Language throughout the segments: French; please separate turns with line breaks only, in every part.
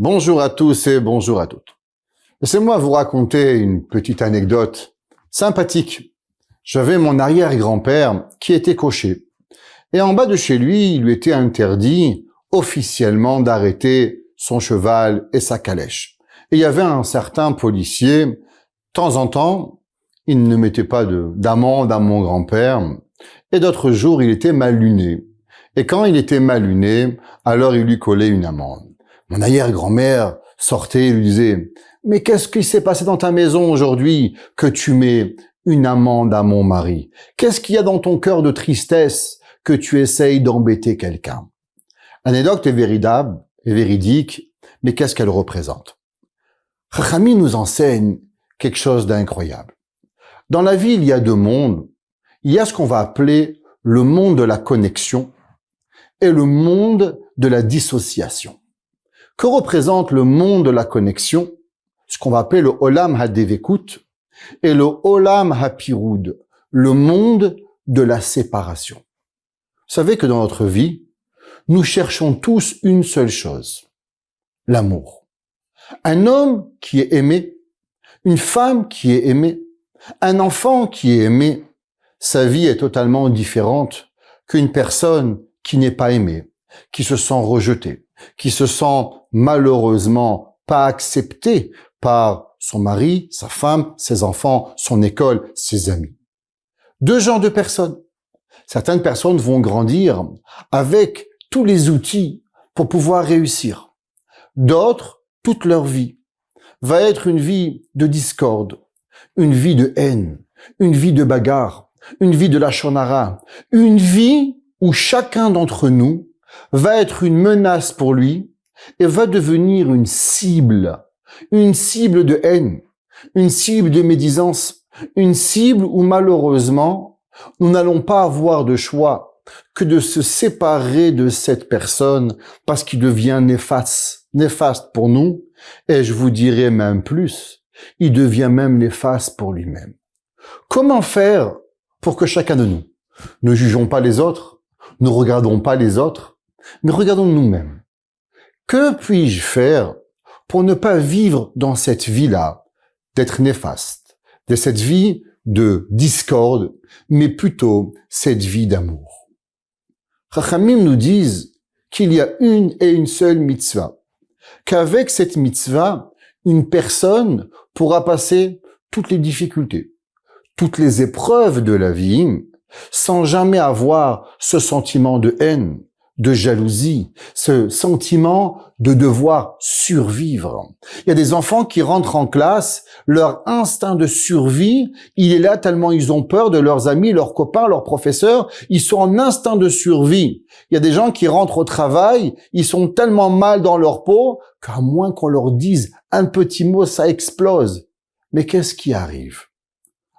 Bonjour à tous et bonjour à toutes. Laissez-moi vous raconter une petite anecdote sympathique. J'avais mon arrière-grand-père qui était cocher. Et en bas de chez lui, il lui était interdit officiellement d'arrêter son cheval et sa calèche. Et il y avait un certain policier, de temps en temps, il ne mettait pas d'amende à mon grand-père, et d'autres jours, il était mal luné. Et quand il était mal luné, alors il lui collait une amende. Mon arrière-grand-mère sortait et lui disait « Mais qu'est-ce qui s'est passé dans ta maison aujourd'hui que tu mets une amende à mon mari? Qu'est-ce qu'il y a dans ton cœur de tristesse que tu essayes d'embêter quelqu'un ?» L'anecdote est véritable, est véridique, mais qu'est-ce qu'elle représente? Chachamim nous enseigne quelque chose d'incroyable. Dans la vie, il y a deux mondes. Il y a ce qu'on va appeler le monde de la connexion et le monde de la dissociation. Que représente le monde de la connexion, ce qu'on va appeler le Olam HaDevekut, et le Olam HaPirud, le monde de la séparation. Vous savez que dans notre vie, nous cherchons tous une seule chose, l'amour. Un homme qui est aimé, une femme qui est aimée, un enfant qui est aimé, sa vie est totalement différente qu'une personne qui n'est pas aimée, qui se sent rejetée, qui se sent malheureusement pas acceptée par son mari, sa femme, ses enfants, son école, ses amis. Deux genres de personnes. Certaines personnes vont grandir avec tous les outils pour pouvoir réussir. D'autres, toute leur vie, va être une vie de discorde, une vie de haine, une vie de bagarre, une vie de lachon hara, une vie où chacun d'entre nous va être une menace pour lui et va devenir une cible de haine, une cible de médisance, une cible où malheureusement, nous n'allons pas avoir de choix que de se séparer de cette personne parce qu'il devient néfaste pour nous, et je vous dirais même plus, il devient même néfaste pour lui-même. Comment faire pour que chacun de nous ne jugeons pas les autres, ne regardons pas les autres, mais regardons nous-mêmes. Que puis-je faire pour ne pas vivre dans cette vie-là, d'être néfaste, de cette vie de discorde, mais plutôt cette vie d'amour? Chachamim nous disent qu'il y a une et une seule mitzvah, qu'avec cette mitzvah, une personne pourra passer toutes les difficultés, toutes les épreuves de la vie, sans jamais avoir ce sentiment de haine, de jalousie, ce sentiment de devoir survivre. Il y a des enfants qui rentrent en classe, leur instinct de survie, il est là tellement ils ont peur de leurs amis, leurs copains, leurs professeurs, ils sont en instinct de survie. Il y a des gens qui rentrent au travail, ils sont tellement mal dans leur peau qu'à moins qu'on leur dise un petit mot, ça explose. Mais qu'est-ce qui arrive?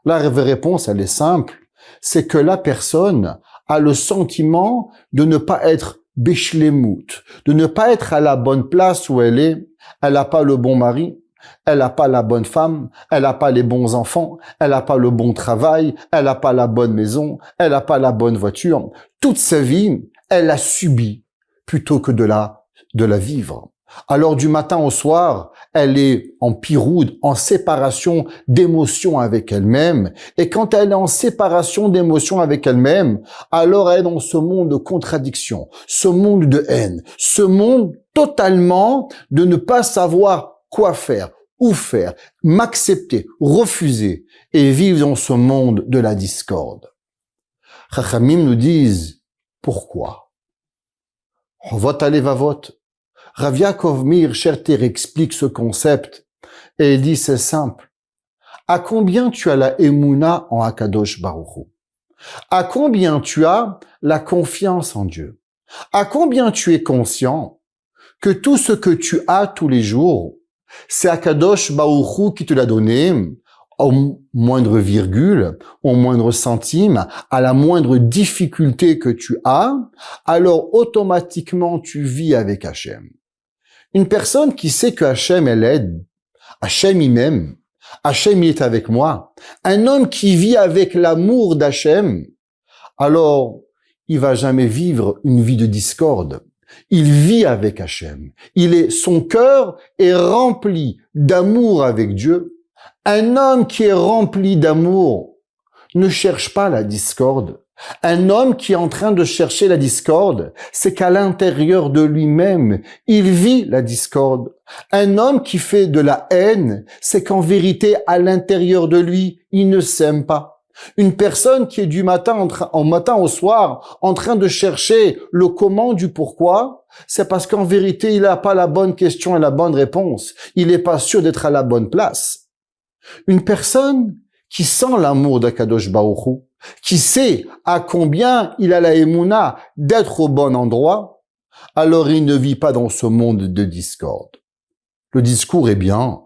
La réponse, elle est simple, c'est que la personne a le sentiment de ne pas être béchlemout, de ne pas être à la bonne place où elle est. Elle n'a pas le bon mari, elle n'a pas la bonne femme, elle n'a pas les bons enfants, elle n'a pas le bon travail, elle n'a pas la bonne maison, elle n'a pas la bonne voiture. Toute sa vie, elle a subi plutôt que de la vivre. Alors du matin au soir, elle est en piroude, en séparation d'émotions avec elle-même. Et quand elle est en séparation d'émotions avec elle-même, alors elle est dans ce monde de contradiction, ce monde de haine, ce monde totalement de ne pas savoir quoi faire, où faire, m'accepter, refuser et vivre dans ce monde de la discorde. Chachamim nous disent pourquoi. Vot alevavot. Rav Yaakov Meir Scherter explique ce concept et il dit c'est simple. À combien tu as la Emouna en Akadosh Baruch Hu? À combien tu as la confiance en Dieu? À combien tu es conscient que tout ce que tu as tous les jours, c'est Akadosh Baruch Hu qui te l'a donné au moindre virgule, au moindre centime, à la moindre difficulté que tu as, alors automatiquement tu vis avec Hachem. Une personne qui sait que Hachem, elle aide, Hachem, il m'aime, Hachem, il est avec moi. Un homme qui vit avec l'amour d'Hachem, alors il va jamais vivre une vie de discorde. Il vit avec Hachem. Son cœur est rempli d'amour avec Dieu. Un homme qui est rempli d'amour ne cherche pas la discorde. Un homme qui est en train de chercher la discorde, c'est qu'à l'intérieur de lui-même, il vit la discorde. Un homme qui fait de la haine, c'est qu'en vérité, à l'intérieur de lui, il ne s'aime pas. Une personne qui est du matin au soir en train de chercher le comment du pourquoi, c'est parce qu'en vérité, il n'a pas la bonne question et la bonne réponse. Il n'est pas sûr d'être à la bonne place. Une personne qui sent l'amour d'Akadosh Baruch Hu, qui sait à combien il a la émouna d'être au bon endroit, alors il ne vit pas dans ce monde de discorde. Le discours est bien,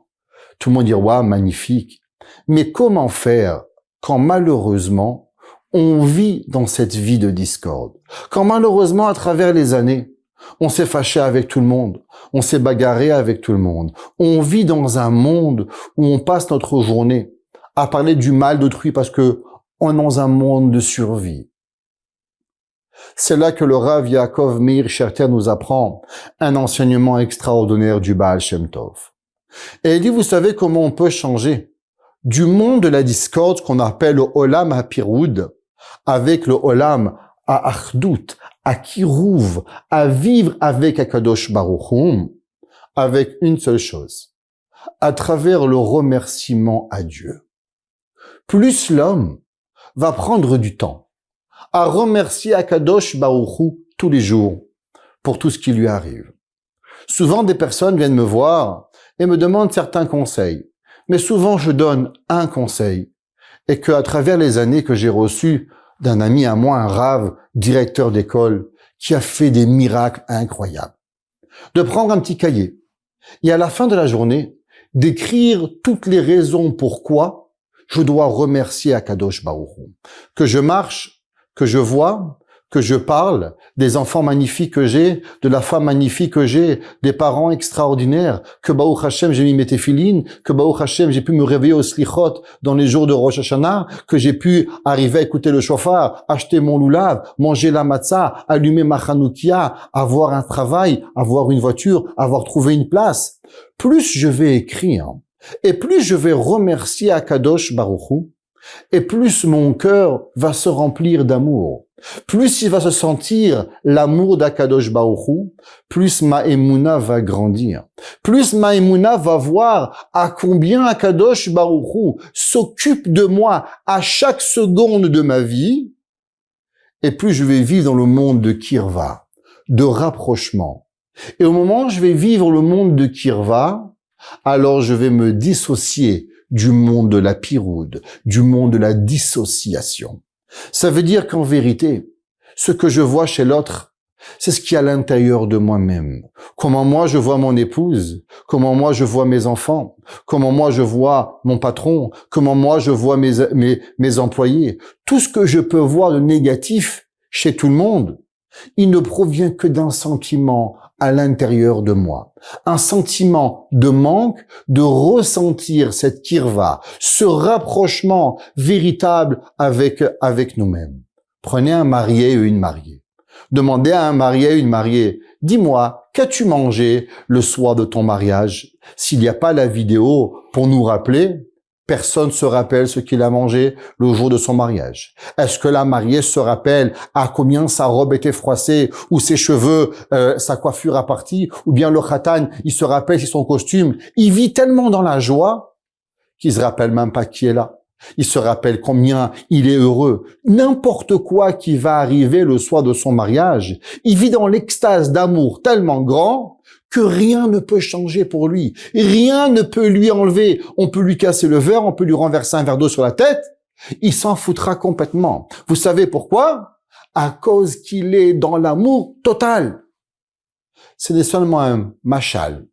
tout le monde dit « Waouh, magnifique », mais comment faire quand malheureusement on vit dans cette vie de discorde, quand malheureusement à travers les années, on s'est fâché avec tout le monde, on s'est bagarré avec tout le monde, on vit dans un monde où on passe notre journée à parler du mal d'autrui parce que on est dans un monde de survie. C'est là que le Rav Yaakov Meir Sherter nous apprend un enseignement extraordinaire du Baal Shem Tov. Et il dit, vous savez comment on peut changer du monde de la discorde qu'on appelle le Olam HaPiroud avec le Olam HaAchdut, à Kirouv, à vivre avec Akadosh Baruch Hu, avec une seule chose, à travers le remerciement à Dieu. Plus l'homme va prendre du temps à remercier Akadosh Baruch Hu tous les jours pour tout ce qui lui arrive. Souvent, des personnes viennent me voir et me demandent certains conseils. Mais souvent, je donne un conseil et que, à travers les années que j'ai reçues d'un ami à moi, un rave, directeur d'école, qui a fait des miracles incroyables, de prendre un petit cahier et à la fin de la journée, d'écrire toutes les raisons pourquoi je dois remercier Akadosh Baruch Hu. Que je marche, que je vois, que je parle, des enfants magnifiques que j'ai, de la femme magnifique que j'ai, des parents extraordinaires, que Baruch Hashem j'ai mis mes téphilines, que Baruch Hashem j'ai pu me réveiller au slichot dans les jours de Rosh Hashanah, que j'ai pu arriver à écouter le shofar, acheter mon loulav, manger la matzah, allumer ma chanoukia, avoir un travail, avoir une voiture, avoir trouvé une place. Plus je vais écrire, et plus je vais remercier Akadosh Baruch Hu, et plus mon cœur va se remplir d'amour. Plus il va se sentir l'amour d'Akadosh Baruch Hu, plus ma émouna va grandir. Plus ma émouna va voir à combien Akadosh Baruch Hu s'occupe de moi à chaque seconde de ma vie, et plus je vais vivre dans le monde de Kirva, de rapprochement. Et au moment où je vais vivre le monde de Kirva, alors je vais me dissocier du monde de la piroude, du monde de la dissociation. Ça veut dire qu'en vérité, ce que je vois chez l'autre, c'est ce qui est à l'intérieur de moi-même. Comment moi je vois mon épouse, comment moi je vois mes enfants, comment moi je vois mon patron, comment moi je vois mes employés. Tout ce que je peux voir de négatif chez tout le monde, il ne provient que d'un sentiment à l'intérieur de moi. Un sentiment de manque, de ressentir cette kirva, ce rapprochement véritable avec nous-mêmes. Prenez un marié ou une mariée. Demandez à un marié ou une mariée, dis-moi, qu'as-tu mangé le soir de ton mariage? S'il n'y a pas la vidéo pour nous rappeler, personne se rappelle ce qu'il a mangé le jour de son mariage. Est-ce que la mariée se rappelle à combien sa robe était froissée, ou ses cheveux, sa coiffure a parti, ou bien le khatan, il se rappelle si son costume. Il vit tellement dans la joie qu'il se rappelle même pas qui est là. Il se rappelle combien il est heureux. N'importe quoi qui va arriver le soir de son mariage, il vit dans l'extase d'amour tellement grand que rien ne peut changer pour lui. Rien ne peut lui enlever. On peut lui casser le verre, on peut lui renverser un verre d'eau sur la tête. Il s'en foutra complètement. Vous savez pourquoi? À cause qu'il est dans l'amour total. Ce n'est seulement un machal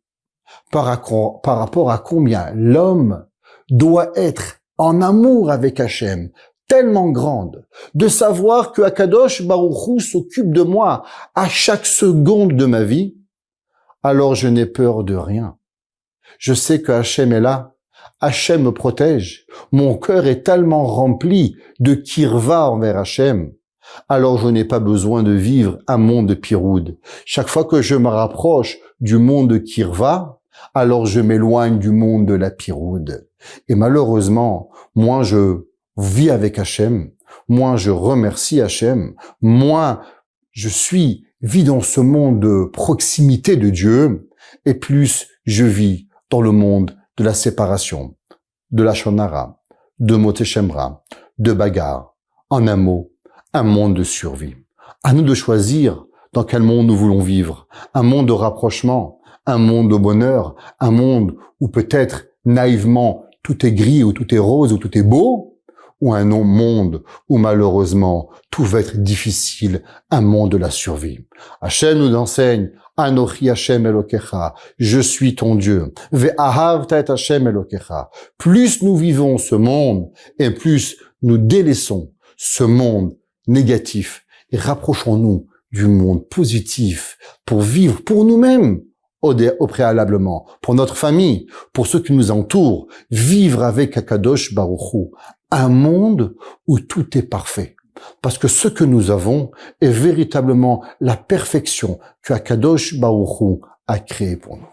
par rapport à combien l'homme doit être en amour avec Hachem, tellement grande, de savoir que Akadosh Baruch Hu s'occupe de moi à chaque seconde de ma vie, alors je n'ai peur de rien. Je sais que Hachem est là, Hachem me protège, mon cœur est tellement rempli de kirva envers Hachem, alors je n'ai pas besoin de vivre un monde de Piroud. Chaque fois que je me rapproche du monde de Kirva, alors je m'éloigne du monde de la Piroud. Et malheureusement, moins je vis avec Hachem, moins je remercie Hachem, moins je vis dans ce monde de proximité de Dieu, et plus je vis dans le monde de la séparation, de la Shonara, de Moteshemra, de bagarre. En un mot, un monde de survie. À nous de choisir dans quel monde nous voulons vivre. Un monde de rapprochement, un monde de bonheur, un monde où peut-être naïvement tout est gris, ou tout est rose, ou tout est beau, ou un monde où malheureusement tout va être difficile, un monde de la survie. Hachem nous enseigne, Anochi Hachem Elokecha, je suis ton Dieu. Ve'ahavta et Hachem Elokecha. Plus nous vivons ce monde, et plus nous délaissons ce monde négatif et rapprochons-nous du monde positif pour vivre pour nous-mêmes au préalablement, pour notre famille, pour ceux qui nous entourent, vivre avec Akadosh Baruch Hu, un monde où tout est parfait. Parce que ce que nous avons est véritablement la perfection que Akadosh Baruch Hu a créée pour nous.